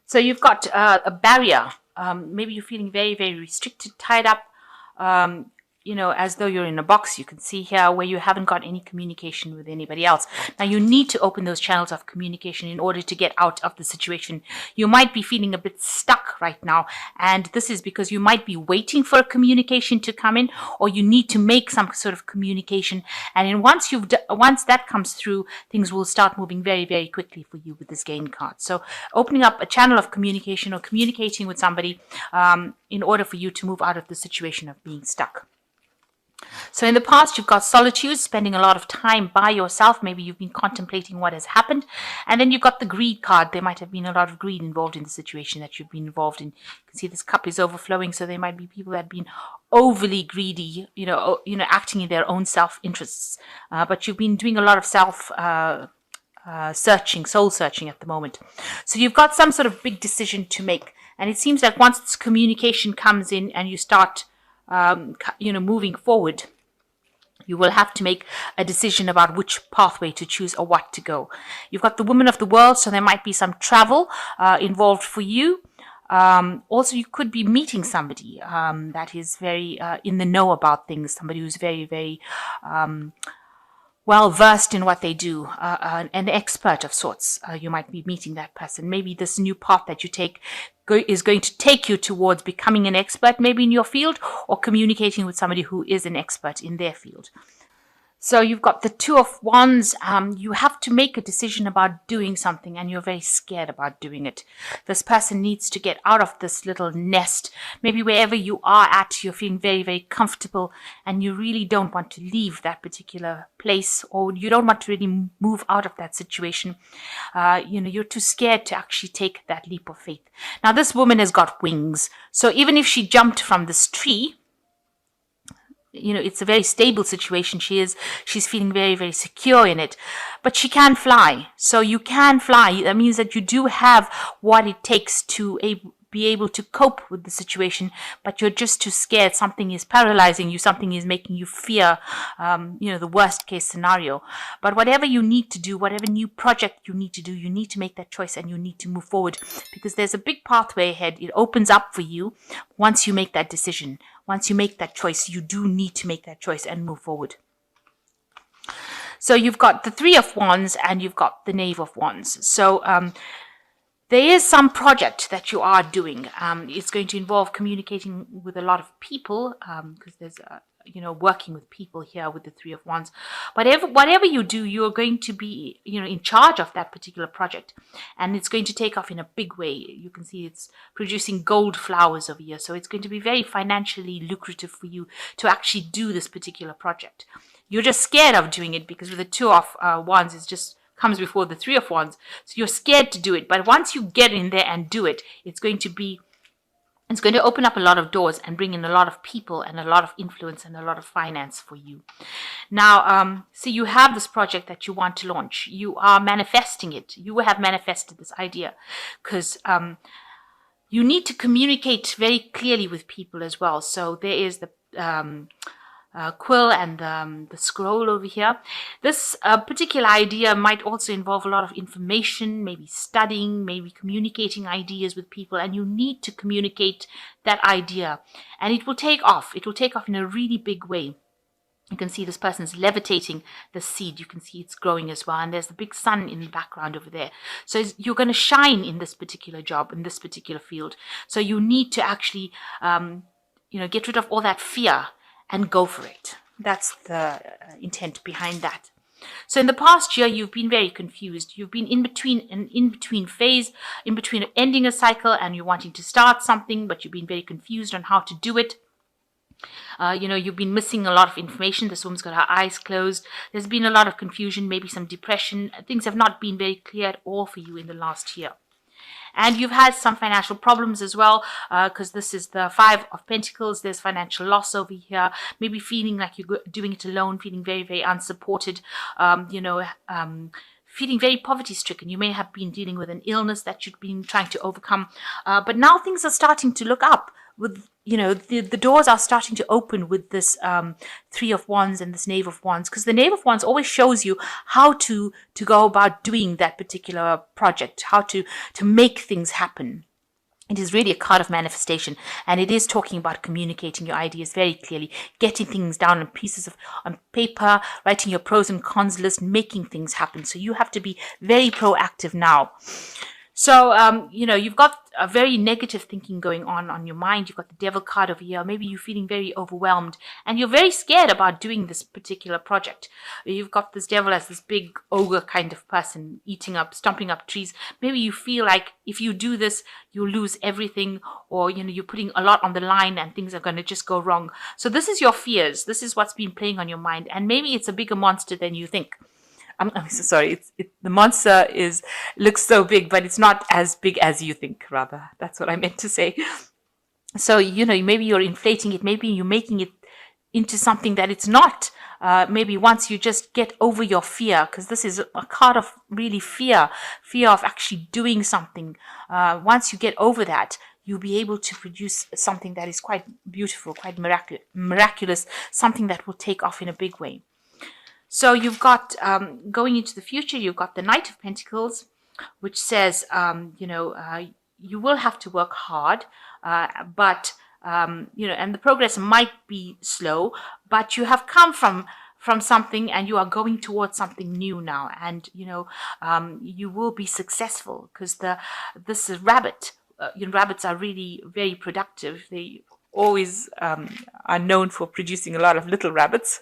So you've got a barrier. Maybe you're feeling very, very restricted, tied up, um, as though you're in a box. You can see here where you haven't got any communication with anybody else. Now you need to open those channels of communication in order to get out of the situation. You might be feeling a bit stuck right now, and this is because you might be waiting for a communication to come in, or you need to make some sort of communication. And then once that comes through, things will start moving very, very quickly for you with this gain card. So opening up a channel of communication or communicating with somebody in order for you to move out of the situation of being stuck. So in the past, you've got solitude, spending a lot of time by yourself. Maybe you've been contemplating what has happened. And then you've got the greed card. There might have been a lot of greed involved in the situation that you've been involved in. You can see this cup is overflowing. So there might be people that have been overly greedy, acting in their own self-interests. But you've been doing a lot of soul searching at the moment. So you've got some sort of big decision to make. And it seems like once this communication comes in and you start moving forward, you will have to make a decision about which pathway to choose or what to go. You've got the woman of the world, so there might be some travel involved for you. Also, you could be meeting somebody that is very in the know about things, somebody who's very, very well versed in what they do, an expert of sorts. You might be meeting that person. Maybe this new path that you take is going to take you towards becoming an expert, maybe in your field, or communicating with somebody who is an expert in their field. So you've got the Two of Wands. You have to make a decision about doing something and you're very scared about doing it. This person needs to get out of this little nest. Maybe wherever you are at, you're feeling very, very comfortable and you really don't want to leave that particular place, or you don't want to really move out of that situation. You're too scared to actually take that leap of faith. Now, this woman has got wings. So even if she jumped from this tree, it's a very stable situation. She's feeling very, very secure in it, but she can fly. So you can fly. That means that you do have what it takes to be able to cope with the situation, but you're just too scared. Something is paralyzing you. Something is making you fear, the worst case scenario. But whatever you need to do, whatever new project you need to do, you need to make that choice and you need to move forward, because there's a big pathway ahead. It opens up for you once you make that decision. Once you make that choice, you do need to make that choice and move forward. So you've got the Three of Wands and you've got the Knave of Wands. So there is some project that you are doing. It's going to involve communicating with a lot of people, because there's working with people here with the Three of Wands. Whatever you do, you're going to be, in charge of that particular project, and it's going to take off in a big way. You can see it's producing gold flowers over here. So it's going to be very financially lucrative for you to actually do this particular project. You're just scared of doing it because with the Two of Wands, it's just comes before the Three of Wands. So you're scared to do it. But once you get in there and do it, it's going to open up a lot of doors and bring in a lot of people and a lot of influence and a lot of finance for you. Now, so you have this project that you want to launch. You are manifesting it. You have manifested this idea because you need to communicate very clearly with people as well. So there is the quill and the scroll over here. This particular idea might also involve a lot of information, maybe studying, maybe communicating ideas with people, and you need to communicate that idea and it will take off. It will take off in a really big way. You can see this person's levitating the seed. You can see it's growing as well. And there's the big sun in the background over there. So you're going to shine in this particular job, in this particular field. So you need to actually, get rid of all that fear and go for it. That's the intent behind that. So in the past year, you've been very confused. You've been in between phase, in between ending a cycle and you're wanting to start something, but you've been very confused on how to do it. You've been missing a lot of information. This woman's got her eyes closed. There's been a lot of confusion, maybe some depression. Things have not been very clear at all for you in the last year. And you've had some financial problems as well, because this is the Five of Pentacles. There's financial loss over here. Maybe feeling like you're doing it alone, feeling very, very unsupported, feeling very poverty-stricken. You may have been dealing with an illness that you've been trying to overcome. But now things are starting to look up with the doors are starting to open with this Three of Wands and this Knave of Wands, because the Knave of Wands always shows you how to go about doing that particular project, how to make things happen. It is really a card of manifestation, and it is talking about communicating your ideas very clearly, getting things down on pieces of on paper, writing your pros and cons list, making things happen. So you have to be very proactive now. So, you've got a very negative thinking going on your mind. You've got the Devil card over here. Maybe you're feeling very overwhelmed and you're very scared about doing this particular project. You've got this Devil as this big ogre kind of person, stomping up trees. Maybe you feel like if you do this, you'll lose everything, or, you're putting a lot on the line and things are going to just go wrong. So this is your fears. This is what's been playing on your mind. And maybe it's a bigger monster than you think. I'm so sorry. The monster looks so big, but it's not as big as you think, rather. That's what I meant to say. So, maybe you're inflating it. Maybe you're making it into something that it's not. Maybe once you just get over your fear, because this is a card of really fear of actually doing something. Once you get over that, you'll be able to produce something that is quite beautiful, quite miraculous, something that will take off in a big way. So you've got, going into the future, you've got the Knight of Pentacles, which says, you will have to work hard, but, and the progress might be slow, but you have come from something and you are going towards something new now. And, you will be successful, because this is rabbit. Rabbits are really very productive. They always are known for producing a lot of little rabbits.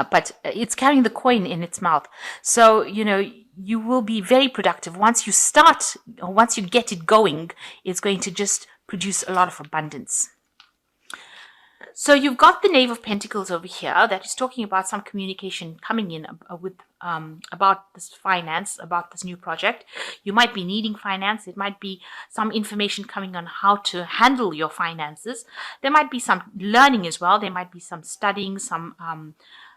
But it's carrying the coin in its mouth. So, you will be very productive. Once you start, or once you get it going, it's going to just produce a lot of abundance. So you've got the Knave of Pentacles over here that is talking about some communication coming in with about this finance, about this new project. You might be needing finance. It might be some information coming on how to handle your finances. There might be some learning as well. There might be some studying, some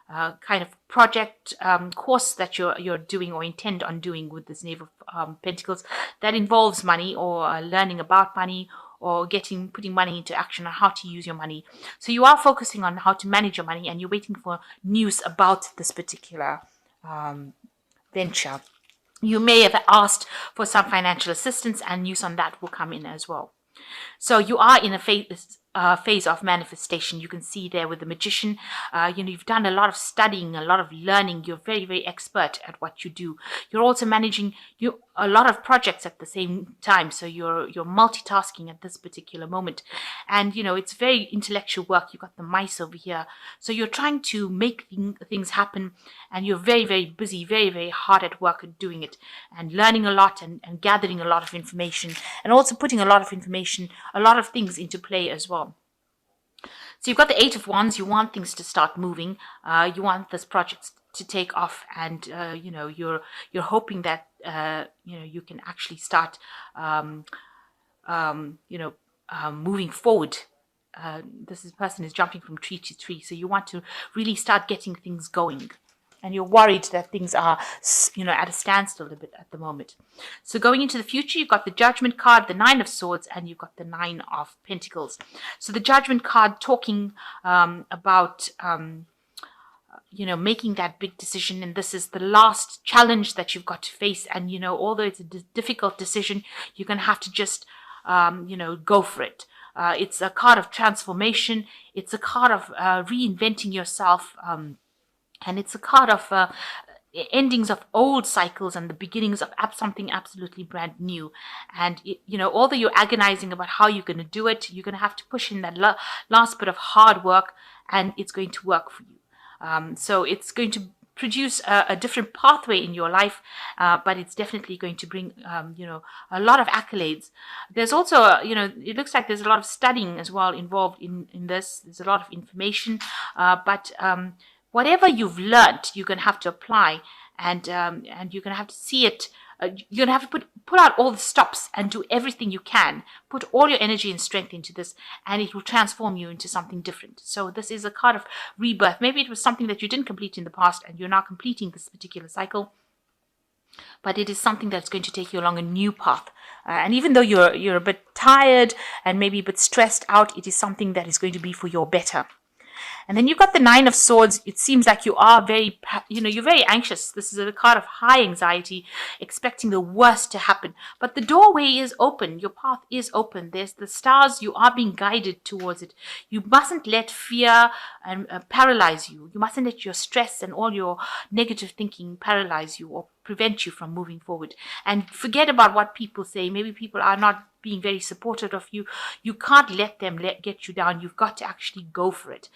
kind of project course that you're doing or intend on doing with this Knave of Pentacles that involves money, or learning about money, or putting money into action on how to use your money. So you are focusing on how to manage your money, and you're waiting for news about this particular venture. You may have asked for some financial assistance, and news on that will come in as well. So you are in a phase of manifestation. You can see there with the Magician, you've done a lot of studying, a lot of learning. You're very, very expert at what you do. You're also managing a lot of projects at the same time. So you're multitasking at this particular moment. And, it's very intellectual work. You've got the mice over here. So you're trying to make things happen, and you're very, very busy, very, very hard at work at doing it, and learning a lot, and gathering a lot of information, and also putting a lot of information, a lot of things into play as well. So you've got the Eight of Wands. You want things to start moving. You want this project to take off, and you're hoping that you can actually start moving forward. This person is jumping from tree to tree, so you want to really start getting things going. And you're worried that things are, at a standstill a bit at the moment. So going into the future, you've got the Judgment card, the Nine of Swords, and you've got the Nine of Pentacles. So the Judgment card talking about, making that big decision. And this is the last challenge that you've got to face. And, although it's a difficult decision, you're going to have to just, go for it. It's a card of transformation. It's a card of reinventing yourself. And it's a card of endings of old cycles and the beginnings of something absolutely brand new. And, although you're agonizing about how you're going to do it, you're going to have to push in that last bit of hard work, and it's going to work for you. So it's going to produce a different pathway in your life, but it's definitely going to bring, a lot of accolades. There's also, it looks like there's a lot of studying as well involved in this. There's a lot of information, but whatever you've learned, you're going to have to apply, and you're going to have to see it. You're going to have to put out all the stops and do everything you can. Put all your energy and strength into this, and it will transform you into something different. So this is a card of rebirth. Maybe it was something that you didn't complete in the past, and you're now completing this particular cycle. but it is something that's going to take you along a new path. And even though you're a bit tired and maybe a bit stressed out, it is something that is going to be for your better. And then you've got the Nine of Swords. It seems like you are very, you're very anxious. This is a card of high anxiety, expecting the worst to happen. But the doorway is open. Your path is open. There's the stars. You are being guided towards it. You mustn't let fear and paralyze you. You mustn't let your stress and all your negative thinking paralyze you or prevent you from moving forward. And forget about what people say. Maybe people are not being very supportive of you. You can't let them get you down. You've got to actually go for it.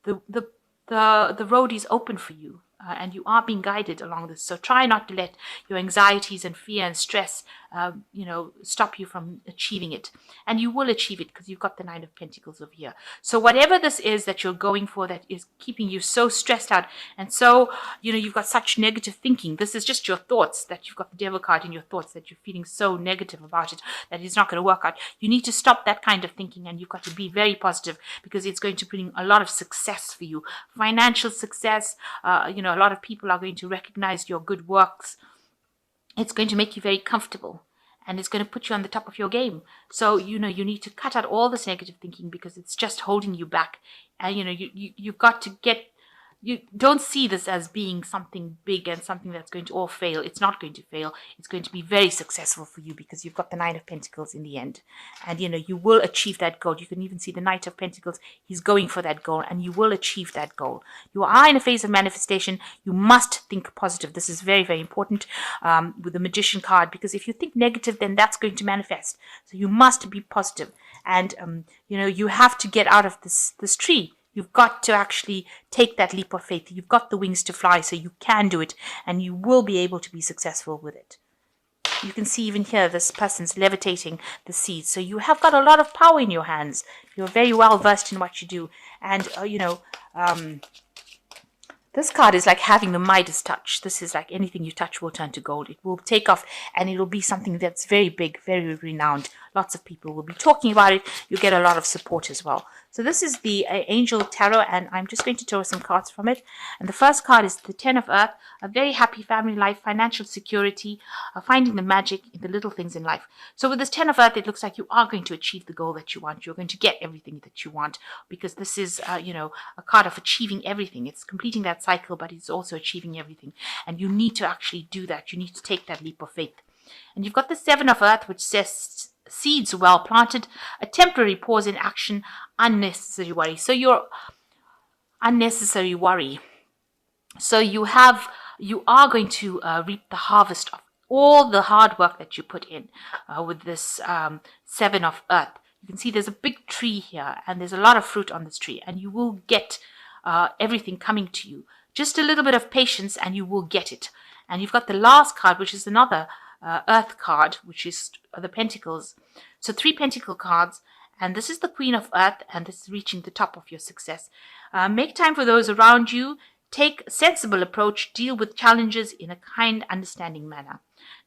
The road is open for you, and you are being guided along this. So try not to let your anxieties and fear and stress, stop you from achieving it. And you will achieve it because you've got the Nine of Pentacles over here. So whatever this is that you're going for that is keeping you so stressed out, and so, you've got such negative thinking. This is just your thoughts, that you've got the Devil card in your thoughts, that you're feeling so negative about it, that it's not going to work out. You need to stop that kind of thinking, and you've got to be very positive, because it's going to bring a lot of success for you. Financial success, a lot of people are going to recognize your good works. It's going to make you very comfortable, and it's going to put you on the top of your game. So, you need to cut out all this negative thinking, because it's just holding you back. And, you've got to you don't see this as being something big and something that's going to all fail. It's not going to fail. It's going to be very successful for you, because you've got the Nine of Pentacles in the end. And, you will achieve that goal. You can even see the Knight of Pentacles. He's going for that goal, and you will achieve that goal. You are in a phase of manifestation. You must think positive. This is very, very important with the Magician card, because if you think negative, then that's going to manifest. So you must be positive. And, you have to get out of this tree. You've got to actually take that leap of faith. You've got the wings to fly, so you can do it, and you will be able to be successful with it. You can see even here, this person's levitating the seeds. So you have got a lot of power in your hands. You're very well versed in what you do. And, this card is like having the Midas touch. This is like anything you touch will turn to gold. It will take off, and it will be something that's very big, very renowned. Lots of people will be talking about it. You get a lot of support as well. So this is the Angel Tarot, and I'm just going to draw some cards from it. And the first card is the Ten of Earth, a very happy family life, financial security, finding the magic in the little things in life. So with this Ten of Earth, it looks like you are going to achieve the goal that you want. You're going to get everything that you want, because this is, a card of achieving everything. It's completing that cycle, but it's also achieving everything. And you need to actually do that. You need to take that leap of faith. And you've got the Seven of Earth, which says seeds well planted, a temporary pause in action, unnecessary worry. So your unnecessary worry. So you are going to reap the harvest of all the hard work that you put in with this Seven of Earth. You can see there's a big tree here, and there's a lot of fruit on this tree, and you will get everything coming to you. Just a little bit of patience, and you will get it. And you've got the last card, which is another Earth card, which is the Pentacles. So 3 Pentacle cards, and this is the Queen of Earth, and this is reaching the top of your success. Make time for those around you. Take a sensible approach. Deal with challenges in a kind, understanding manner.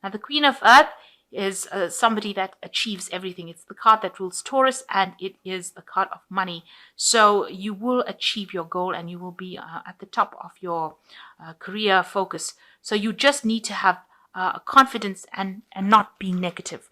Now, the Queen of Earth is somebody that achieves everything. It's the card that rules Taurus, and it is the card of money. So you will achieve your goal, and you will be at the top of your career focus. So you just need to have confidence and not being negative,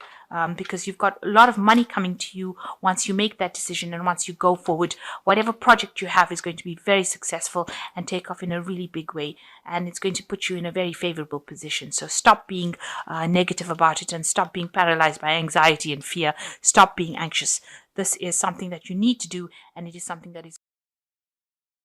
because you've got a lot of money coming to you once you make that decision, and once you go forward. Whatever project you have is going to be very successful and take off in a really big way, and it's going to put you in a very favorable position. So stop being negative about it, and stop being paralyzed by anxiety and fear. Stop being anxious. This is something that you need to do, and it is something that is